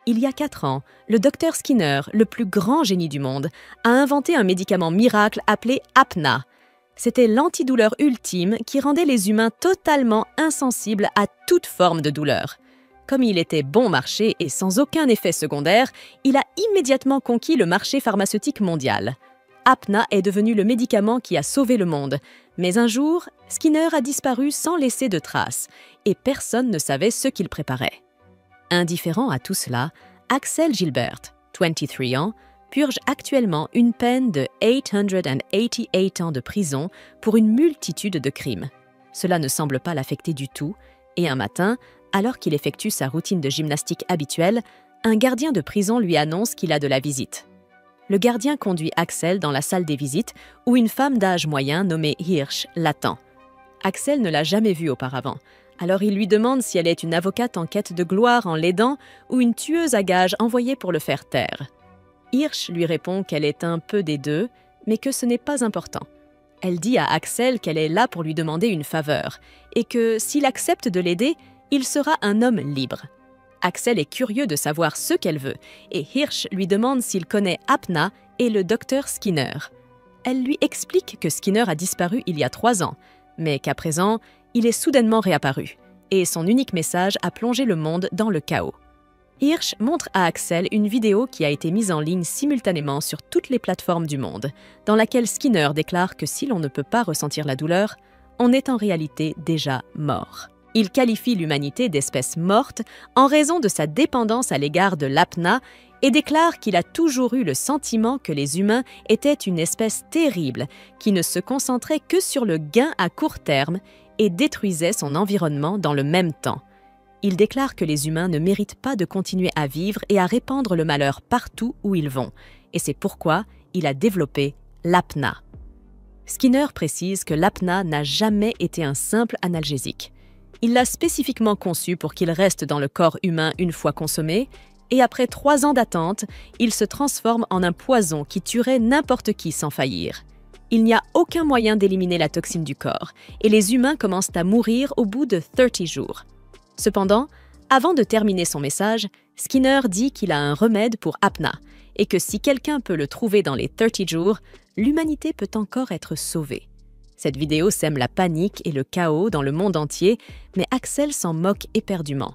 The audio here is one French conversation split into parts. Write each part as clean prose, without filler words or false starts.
Il y a 4 ans, le docteur Skinner, le plus grand génie du monde, a inventé un médicament miracle appelé Apna. C'était l'antidouleur ultime qui rendait les humains totalement insensibles à toute forme de douleur. Comme il était bon marché et sans aucun effet secondaire, il a immédiatement conquis le marché pharmaceutique mondial. Apna est devenu le médicament qui a sauvé le monde. Mais un jour, Skinner a disparu sans laisser de traces, et personne ne savait ce qu'il préparait. Indifférent à tout cela, Axel Gilbert, 23 ans, purge actuellement une peine de 888 ans de prison pour une multitude de crimes. Cela ne semble pas l'affecter du tout, et un matin, alors qu'il effectue sa routine de gymnastique habituelle, un gardien de prison lui annonce qu'il a de la visite. Le gardien conduit Axel dans la salle des visites où une femme d'âge moyen nommée Hirsch l'attend. Axel ne l'a jamais vue auparavant, alors il lui demande si elle est une avocate en quête de gloire en l'aidant ou une tueuse à gages envoyée pour le faire taire. Hirsch lui répond qu'elle est un peu des deux, mais que ce n'est pas important. Elle dit à Axel qu'elle est là pour lui demander une faveur et que s'il accepte de l'aider, il sera un homme libre. Axel est curieux de savoir ce qu'elle veut et Hirsch lui demande s'il connaît Apna et le docteur Skinner. Elle lui explique que Skinner a disparu il y a 3 ans, mais qu'à présent, il est soudainement réapparu et son unique message a plongé le monde dans le chaos. Hirsch montre à Axel une vidéo qui a été mise en ligne simultanément sur toutes les plateformes du monde, dans laquelle Skinner déclare que si l'on ne peut pas ressentir la douleur, on est en réalité déjà mort. Il qualifie l'humanité d'espèce morte en raison de sa dépendance à l'égard de l'apna et déclare qu'il a toujours eu le sentiment que les humains étaient une espèce terrible qui ne se concentrait que sur le gain à court terme et détruisait son environnement dans le même temps. Il déclare que les humains ne méritent pas de continuer à vivre et à répandre le malheur partout où ils vont, et c'est pourquoi il a développé l'apna. Skinner précise que l'apna n'a jamais été un simple analgésique. Il l'a spécifiquement conçu pour qu'il reste dans le corps humain une fois consommé, et après 3 ans d'attente, il se transforme en un poison qui tuerait n'importe qui sans faillir. Il n'y a aucun moyen d'éliminer la toxine du corps, et les humains commencent à mourir au bout de 30 jours. Cependant, avant de terminer son message, Skinner dit qu'il a un remède pour Apna, et que si quelqu'un peut le trouver dans les 30 jours, l'humanité peut encore être sauvée. Cette vidéo sème la panique et le chaos dans le monde entier, mais Axel s'en moque éperdument.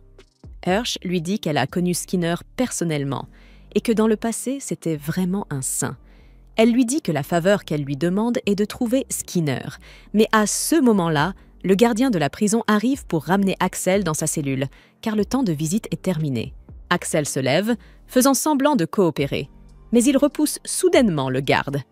Hirsch lui dit qu'elle a connu Skinner personnellement et que dans le passé, c'était vraiment un saint. Elle lui dit que la faveur qu'elle lui demande est de trouver Skinner, mais à ce moment-là, le gardien de la prison arrive pour ramener Axel dans sa cellule, car le temps de visite est terminé. Axel se lève, faisant semblant de coopérer, mais il repousse soudainement le garde.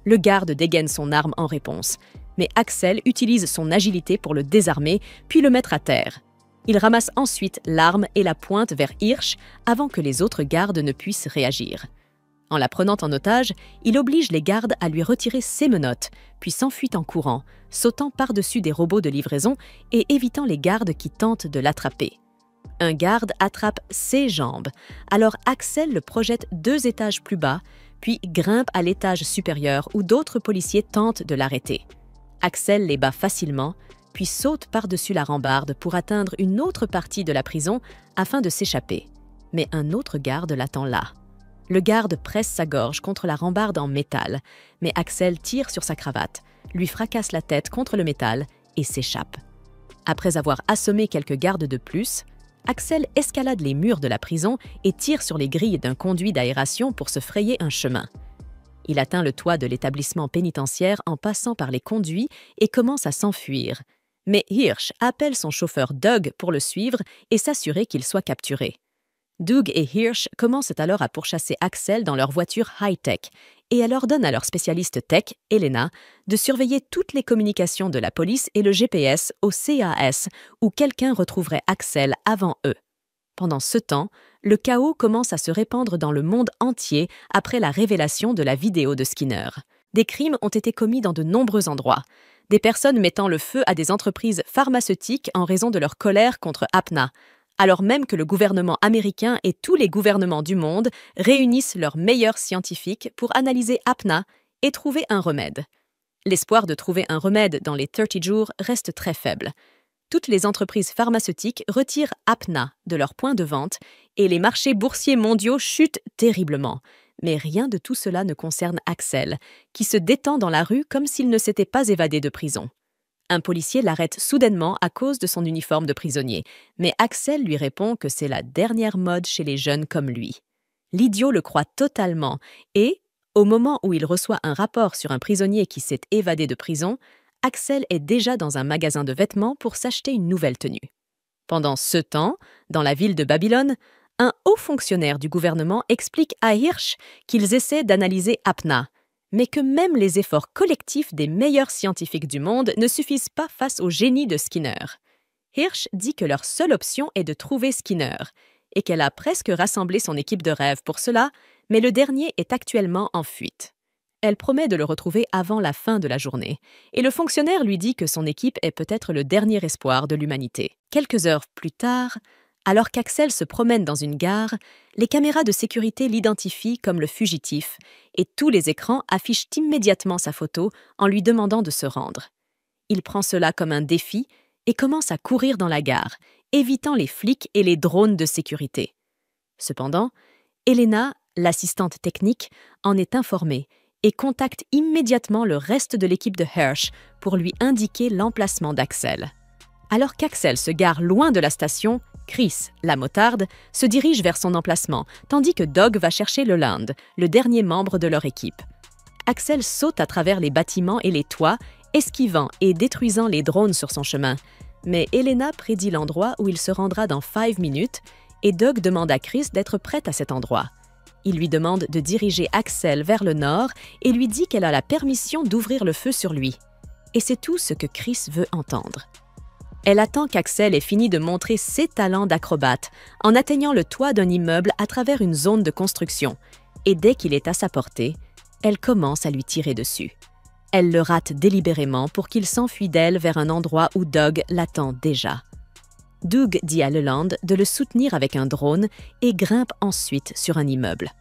Le garde dégaine son arme en réponse, mais Axel utilise son agilité pour le désarmer, puis le mettre à terre. Il ramasse ensuite l'arme et la pointe vers Hirsch avant que les autres gardes ne puissent réagir. En la prenant en otage, il oblige les gardes à lui retirer ses menottes, puis s'enfuit en courant, sautant par-dessus des robots de livraison et évitant les gardes qui tentent de l'attraper. Un garde attrape ses jambes, alors Axel le projette 2 étages plus bas, puis grimpe à l'étage supérieur où d'autres policiers tentent de l'arrêter. Axel les bat facilement, puis saute par-dessus la rambarde pour atteindre une autre partie de la prison afin de s'échapper. Mais un autre garde l'attend là. Le garde presse sa gorge contre la rambarde en métal, mais Axel tire sur sa cravate, lui fracasse la tête contre le métal et s'échappe. Après avoir assommé quelques gardes de plus, Axel escalade les murs de la prison et tire sur les grilles d'un conduit d'aération pour se frayer un chemin. Il atteint le toit de l'établissement pénitentiaire en passant par les conduits et commence à s'enfuir. Mais Hirsch appelle son chauffeur Doug pour le suivre et s'assurer qu'il soit capturé. Doug et Hirsch commencent alors à pourchasser Axel dans leur voiture high-tech et elle ordonne à leur spécialiste tech, Elena, de surveiller toutes les communications de la police et le GPS au CAS où quelqu'un retrouverait Axel avant eux. Pendant ce temps, le chaos commence à se répandre dans le monde entier après la révélation de la vidéo de Skinner. Des crimes ont été commis dans de nombreux endroits. Des personnes mettant le feu à des entreprises pharmaceutiques en raison de leur colère contre Apna, alors même que le gouvernement américain et tous les gouvernements du monde réunissent leurs meilleurs scientifiques pour analyser Apna et trouver un remède. L'espoir de trouver un remède dans les 30 jours reste très faible. toutes les entreprises pharmaceutiques retirent Apna de leurs points de vente et les marchés boursiers mondiaux chutent terriblement. Mais rien de tout cela ne concerne Axel, qui se détend dans la rue comme s'il ne s'était pas évadé de prison. Un policier l'arrête soudainement à cause de son uniforme de prisonnier, mais Axel lui répond que c'est la dernière mode chez les jeunes comme lui. L'idiot le croit totalement et, au moment où il reçoit un rapport sur un prisonnier qui s'est évadé de prison, Axel est déjà dans un magasin de vêtements pour s'acheter une nouvelle tenue. Pendant ce temps, dans la ville de Babylone, un haut fonctionnaire du gouvernement explique à Hirsch qu'ils essaient d'analyser Apna, mais que même les efforts collectifs des meilleurs scientifiques du monde ne suffisent pas face au génie de Skinner. Hirsch dit que leur seule option est de trouver Skinner, et qu'elle a presque rassemblé son équipe de rêve pour cela, mais le dernier est actuellement en fuite. Elle promet de le retrouver avant la fin de la journée, et le fonctionnaire lui dit que son équipe est peut-être le dernier espoir de l'humanité. Quelques heures plus tard, alors qu'Axel se promène dans une gare, les caméras de sécurité l'identifient comme le fugitif, et tous les écrans affichent immédiatement sa photo en lui demandant de se rendre. Il prend cela comme un défi et commence à courir dans la gare, évitant les flics et les drones de sécurité. Cependant, Elena, l'assistante technique, en est informée et contacte immédiatement le reste de l'équipe de Hirsch pour lui indiquer l'emplacement d'Axel. Alors qu'Axel se gare loin de la station, Chris, la motarde, se dirige vers son emplacement, tandis que Doug va chercher Leland, le dernier membre de leur équipe. Axel saute à travers les bâtiments et les toits, esquivant et détruisant les drones sur son chemin. Mais Elena prédit l'endroit où il se rendra dans 5 minutes et Doug demande à Chris d'être prête à cet endroit. Il lui demande de diriger Axel vers le nord et lui dit qu'elle a la permission d'ouvrir le feu sur lui. Et c'est tout ce que Chris veut entendre. Elle attend qu'Axel ait fini de montrer ses talents d'acrobate en atteignant le toit d'un immeuble à travers une zone de construction. Et dès qu'il est à sa portée, elle commence à lui tirer dessus. Elle le rate délibérément pour qu'il s'enfuit d'elle vers un endroit où Doug l'attend déjà. Doug dit à Leland de le soutenir avec un drone et grimpe ensuite sur un immeuble.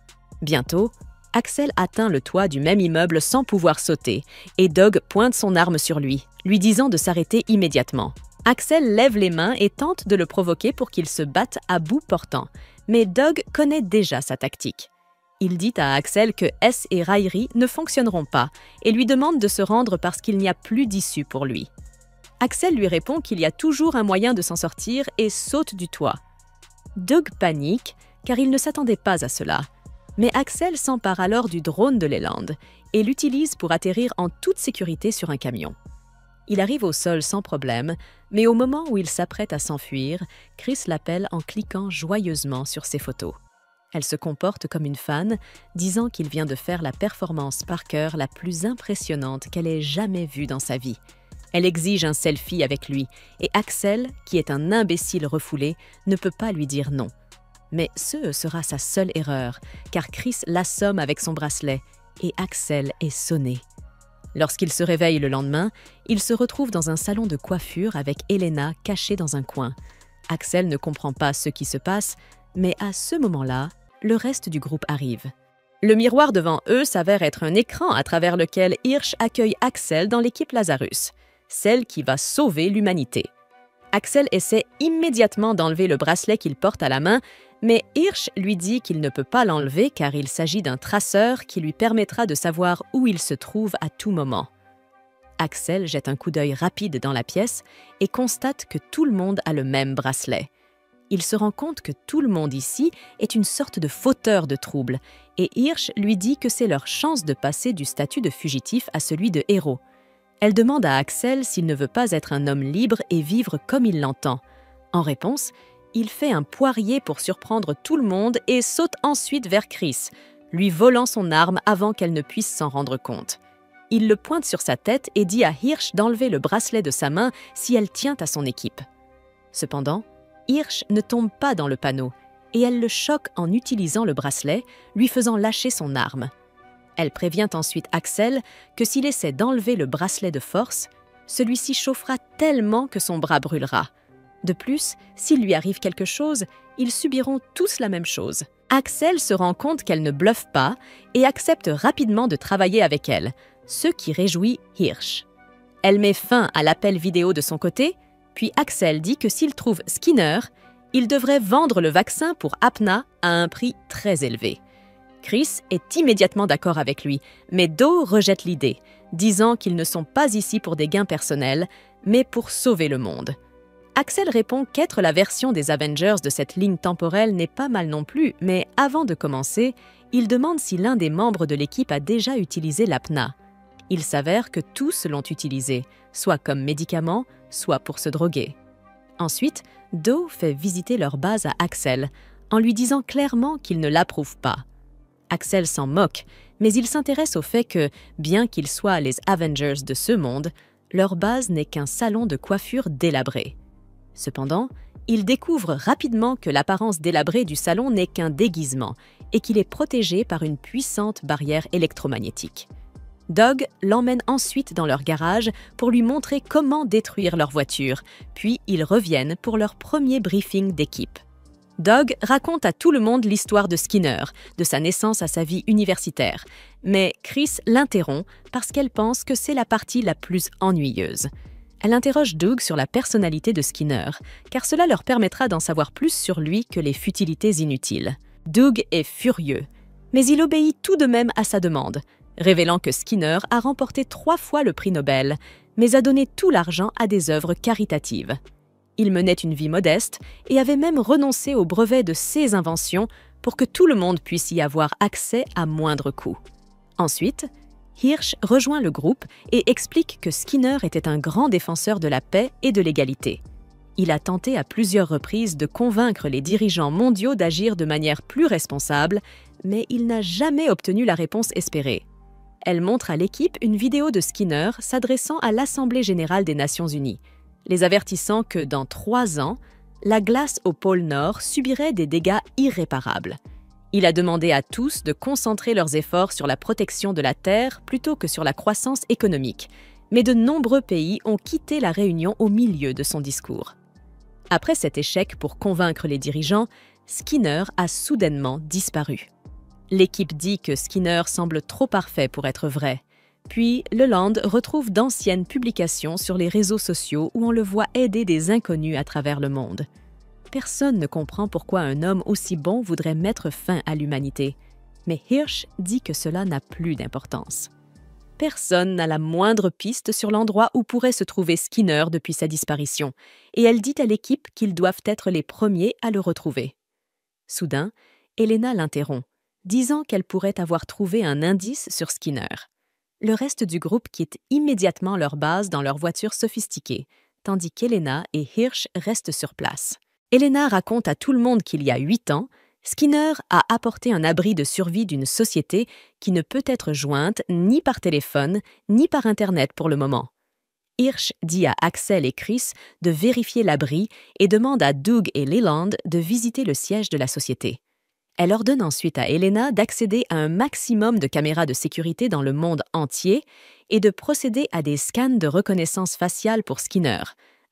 Bientôt, Axel atteint le toit du même immeuble sans pouvoir sauter et Doug pointe son arme sur lui, lui disant de s'arrêter immédiatement. Axel lève les mains et tente de le provoquer pour qu'il se batte à bout portant, mais Doug connaît déjà sa tactique. Il dit à Axel que S et Riley ne fonctionneront pas et lui demande de se rendre parce qu'il n'y a plus d'issue pour lui. Axel lui répond qu'il y a toujours un moyen de s'en sortir et saute du toit. Doug panique car il ne s'attendait pas à cela, mais Axel s'empare alors du drone de Leland et l'utilise pour atterrir en toute sécurité sur un camion. Il arrive au sol sans problème, mais au moment où il s'apprête à s'enfuir, Chris l'appelle en cliquant joyeusement sur ses photos. Elle se comporte comme une fan, disant qu'il vient de faire la performance par cœur la plus impressionnante qu'elle ait jamais vue dans sa vie. Elle exige un selfie avec lui, et Axel, qui est un imbécile refoulé, ne peut pas lui dire non. Mais ce sera sa seule erreur, car Chris l'assomme avec son bracelet, et Axel est sonné. Lorsqu'il se réveille le lendemain, il se retrouve dans un salon de coiffure avec Elena cachée dans un coin. Axel ne comprend pas ce qui se passe, mais à ce moment-là, le reste du groupe arrive. Le miroir devant eux s'avère être un écran à travers lequel Hirsch accueille Axel dans l'équipe Lazarus, celle qui va sauver l'humanité. Axel essaie immédiatement d'enlever le bracelet qu'il porte à la main, mais Hirsch lui dit qu'il ne peut pas l'enlever car il s'agit d'un traceur qui lui permettra de savoir où il se trouve à tout moment. Axel jette un coup d'œil rapide dans la pièce et constate que tout le monde a le même bracelet. Il se rend compte que tout le monde ici est une sorte de fauteur de troubles et Hirsch lui dit que c'est leur chance de passer du statut de fugitif à celui de héros. Elle demande à Axel s'il ne veut pas être un homme libre et vivre comme il l'entend. En réponse, il fait un poirier pour surprendre tout le monde et saute ensuite vers Chris, lui volant son arme avant qu'elle ne puisse s'en rendre compte. Il le pointe sur sa tête et dit à Hirsch d'enlever le bracelet de sa main si elle tient à son équipe. Cependant, Hirsch ne tombe pas dans le panneau et elle le choque en utilisant le bracelet, lui faisant lâcher son arme. Elle prévient ensuite Axel que s'il essaie d'enlever le bracelet de force, celui-ci chauffera tellement que son bras brûlera. De plus, s'il lui arrive quelque chose, ils subiront tous la même chose. Axel se rend compte qu'elle ne bluffe pas et accepte rapidement de travailler avec elle, ce qui réjouit Hirsch. Elle met fin à l'appel vidéo de son côté Puis Axel dit que s'il trouve Skinner, il devrait vendre le vaccin pour Apna à un prix très élevé. Chris est immédiatement d'accord avec lui, mais Doe rejette l'idée, disant qu'ils ne sont pas ici pour des gains personnels, mais pour sauver le monde. Axel répond qu'être la version des Avengers de cette ligne temporelle n'est pas mal non plus, mais avant de commencer, il demande si l'un des membres de l'équipe a déjà utilisé l'Apna. Il s'avère que tous l'ont utilisé, soit comme médicament, soit pour se droguer. Ensuite, Doe fait visiter leur base à Axel, en lui disant clairement qu'il ne l'approuve pas. Axel s'en moque, mais il s'intéresse au fait que, bien qu'ils soient les Avengers de ce monde, leur base n'est qu'un salon de coiffure délabré. Cependant, il découvre rapidement que l'apparence délabrée du salon n'est qu'un déguisement et qu'il est protégé par une puissante barrière électromagnétique. Doug l'emmène ensuite dans leur garage pour lui montrer comment détruire leur voiture, puis ils reviennent pour leur premier briefing d'équipe. Doug raconte à tout le monde l'histoire de Skinner, de sa naissance à sa vie universitaire, mais Chris l'interrompt parce qu'elle pense que c'est la partie la plus ennuyeuse. Elle interroge Doug sur la personnalité de Skinner, car cela leur permettra d'en savoir plus sur lui que les futilités inutiles. Doug est furieux, mais il obéit tout de même à sa demande, révélant que Skinner a remporté 3 fois le prix Nobel, mais a donné tout l'argent à des œuvres caritatives. Il menait une vie modeste et avait même renoncé au brevet de ses inventions pour que tout le monde puisse y avoir accès à moindre coût. Ensuite, Hirsch rejoint le groupe et explique que Skinner était un grand défenseur de la paix et de l'égalité. Il a tenté à plusieurs reprises de convaincre les dirigeants mondiaux d'agir de manière plus responsable, mais il n'a jamais obtenu la réponse espérée. Elle montre à l'équipe une vidéo de Skinner s'adressant à l'Assemblée générale des Nations unies, les avertissant que dans 3 ans, la glace au pôle Nord subirait des dégâts irréparables. Il a demandé à tous de concentrer leurs efforts sur la protection de la Terre plutôt que sur la croissance économique, mais de nombreux pays ont quitté la réunion au milieu de son discours. Après cet échec pour convaincre les dirigeants, Skinner a soudainement disparu. L'équipe dit que Skinner semble trop parfait pour être vrai. Puis, Leland retrouve d'anciennes publications sur les réseaux sociaux où on le voit aider des inconnus à travers le monde. Personne ne comprend pourquoi un homme aussi bon voudrait mettre fin à l'humanité. Mais Hirsch dit que cela n'a plus d'importance. Personne n'a la moindre piste sur l'endroit où pourrait se trouver Skinner depuis sa disparition, et elle dit à l'équipe qu'ils doivent être les premiers à le retrouver. Soudain, Elena l'interrompt, disant qu'elle pourrait avoir trouvé un indice sur Skinner. Le reste du groupe quitte immédiatement leur base dans leur voiture sophistiquée, tandis qu'Elena et Hirsch restent sur place. Elena raconte à tout le monde qu'il y a 8 ans, Skinner a apporté un abri de survie d'une société qui ne peut être jointe ni par téléphone ni par Internet pour le moment. Hirsch dit à Axel et Chris de vérifier l'abri et demande à Doug et Leland de visiter le siège de la société. Elle ordonne ensuite à Elena d'accéder à un maximum de caméras de sécurité dans le monde entier et de procéder à des scans de reconnaissance faciale pour Skinner,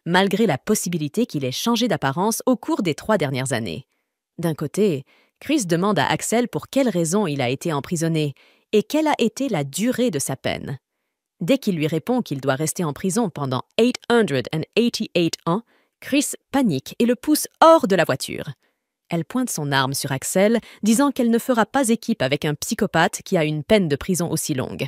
malgré la possibilité qu'il ait changé d'apparence au cours des 3 dernières années. D'un côté, Chris demande à Axel pour quelle raison il a été emprisonné et quelle a été la durée de sa peine. Dès qu'il lui répond qu'il doit rester en prison pendant 888 ans, Chris panique et le pousse hors de la voiture. Elle pointe son arme sur Axel, disant qu'elle ne fera pas équipe avec un psychopathe qui a une peine de prison aussi longue.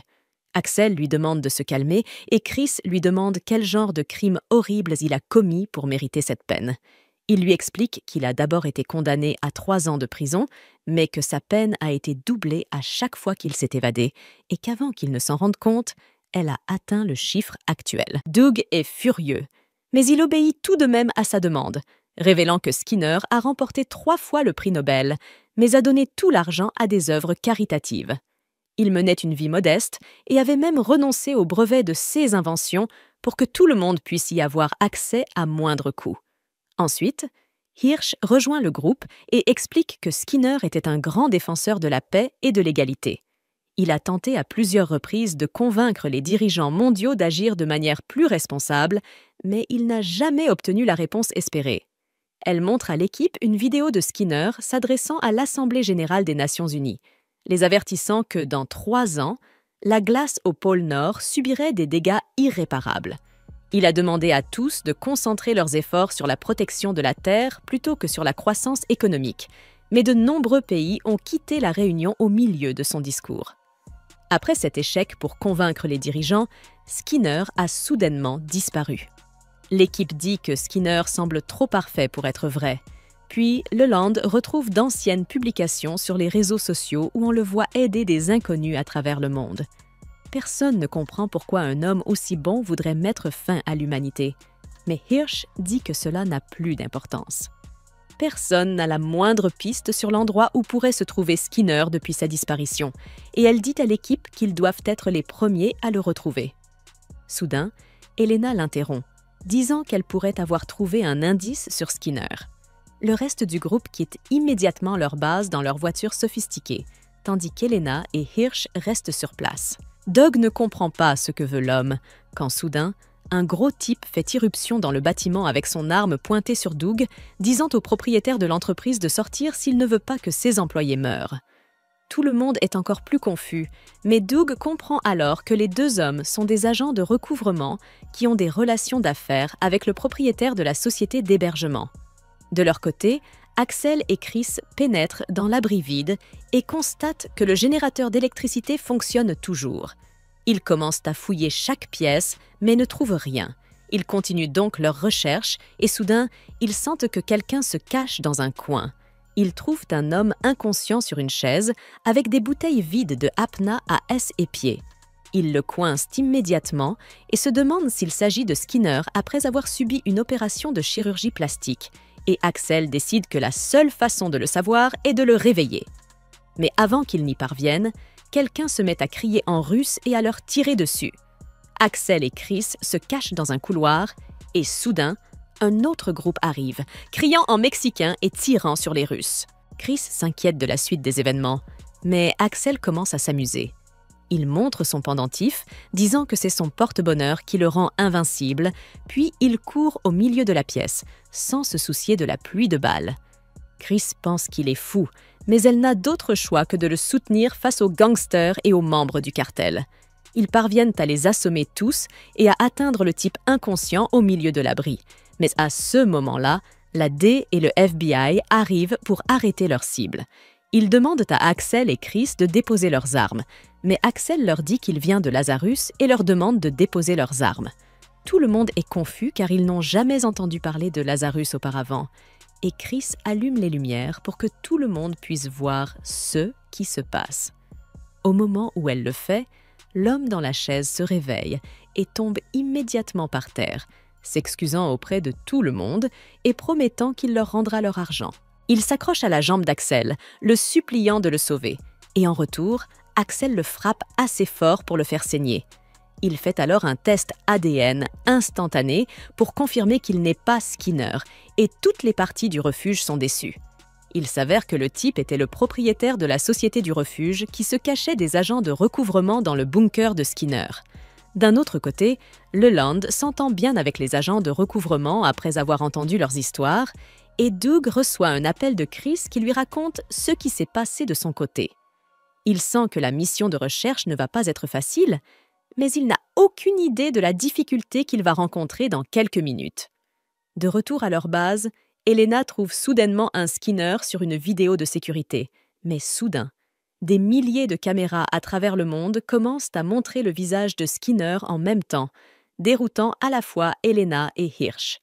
Axel lui demande de se calmer et Chris lui demande quel genre de crimes horribles il a commis pour mériter cette peine. Il lui explique qu'il a d'abord été condamné à 3 ans de prison, mais que sa peine a été doublée à chaque fois qu'il s'est évadé et qu'avant qu'il ne s'en rende compte, elle a atteint le chiffre actuel. Doug est furieux, mais il obéit tout de même à sa demande, révélant que Skinner a remporté 3 fois le prix Nobel, mais a donné tout l'argent à des œuvres caritatives. Il menait une vie modeste et avait même renoncé au brevet de ses inventions pour que tout le monde puisse y avoir accès à moindre coût. Ensuite, Hirsch rejoint le groupe et explique que Skinner était un grand défenseur de la paix et de l'égalité. Il a tenté à plusieurs reprises de convaincre les dirigeants mondiaux d'agir de manière plus responsable, mais il n'a jamais obtenu la réponse espérée. Elle montre à l'équipe une vidéo de Skinner s'adressant à l'Assemblée générale des Nations unies, les avertissant que dans 3 ans, la glace au pôle Nord subirait des dégâts irréparables. Il a demandé à tous de concentrer leurs efforts sur la protection de la Terre plutôt que sur la croissance économique, mais de nombreux pays ont quitté la réunion au milieu de son discours. Après cet échec pour convaincre les dirigeants, Skinner a soudainement disparu. L'équipe dit que Skinner semble trop parfait pour être vrai. Puis, Leland retrouve d'anciennes publications sur les réseaux sociaux où on le voit aider des inconnus à travers le monde. Personne ne comprend pourquoi un homme aussi bon voudrait mettre fin à l'humanité. Mais Hirsch dit que cela n'a plus d'importance. Personne n'a la moindre piste sur l'endroit où pourrait se trouver Skinner depuis sa disparition, et elle dit à l'équipe qu'ils doivent être les premiers à le retrouver. Soudain, Elena l'interrompt, disant qu'elle pourrait avoir trouvé un indice sur Skinner. Le reste du groupe quitte immédiatement leur base dans leur voiture sophistiquée, tandis qu'Elena et Hirsch restent sur place. Doug ne comprend pas ce que veut l'homme, quand soudain, un gros type fait irruption dans le bâtiment avec son arme pointée sur Doug, disant au propriétaire de l'entreprise de sortir s'il ne veut pas que ses employés meurent. Tout le monde est encore plus confus, mais Doug comprend alors que les deux hommes sont des agents de recouvrement qui ont des relations d'affaires avec le propriétaire de la société d'hébergement. De leur côté, Axel et Chris pénètrent dans l'abri vide et constatent que le générateur d'électricité fonctionne toujours. Ils commencent à fouiller chaque pièce, mais ne trouvent rien. Ils continuent donc leurs recherches et soudain, ils sentent que quelqu'un se cache dans un coin. Ils trouvent un homme inconscient sur une chaise avec des bouteilles vides de Apna à esse-épieds. Ils le coincent immédiatement et se demandent s'il s'agit de Skinner après avoir subi une opération de chirurgie plastique. Et Axel décide que la seule façon de le savoir est de le réveiller. Mais avant qu'il n'y parvienne, quelqu'un se met à crier en russe et à leur tirer dessus. Axel et Chris se cachent dans un couloir et soudain, un autre groupe arrive, criant en mexicain et tirant sur les Russes. Chris s'inquiète de la suite des événements, mais Axel commence à s'amuser. Il montre son pendentif, disant que c'est son porte-bonheur qui le rend invincible, puis il court au milieu de la pièce, sans se soucier de la pluie de balles. Chris pense qu'il est fou, mais elle n'a d'autre choix que de le soutenir face aux gangsters et aux membres du cartel. Ils parviennent à les assommer tous et à atteindre le type inconscient au milieu de l'abri. Mais à ce moment-là, la D et le FBI arrivent pour arrêter leur cible. Ils demandent à Axel et Chris de déposer leurs armes, mais Axel leur dit qu'il vient de Lazarus et leur demande de déposer leurs armes. Tout le monde est confus car ils n'ont jamais entendu parler de Lazarus auparavant. Et Chris allume les lumières pour que tout le monde puisse voir ce qui se passe. Au moment où elle le fait, l'homme dans la chaise se réveille et tombe immédiatement par terre, s'excusant auprès de tout le monde et promettant qu'il leur rendra leur argent. Il s'accroche à la jambe d'Axel, le suppliant de le sauver. Et en retour, Axel le frappe assez fort pour le faire saigner. Il fait alors un test ADN instantané pour confirmer qu'il n'est pas Skinner, et toutes les parties du refuge sont déçues. Il s'avère que le type était le propriétaire de la société du refuge qui se cachait des agents de recouvrement dans le bunker de Skinner. D'un autre côté, Leland s'entend bien avec les agents de recouvrement après avoir entendu leurs histoires, et Doug reçoit un appel de Chris qui lui raconte ce qui s'est passé de son côté. Il sent que la mission de recherche ne va pas être facile, mais il n'a aucune idée de la difficulté qu'il va rencontrer dans quelques minutes. De retour à leur base, Elena trouve soudainement un Skinner sur une vidéo de sécurité. Mais soudain, des milliers de caméras à travers le monde commencent à montrer le visage de Skinner en même temps, déroutant à la fois Elena et Hirsch.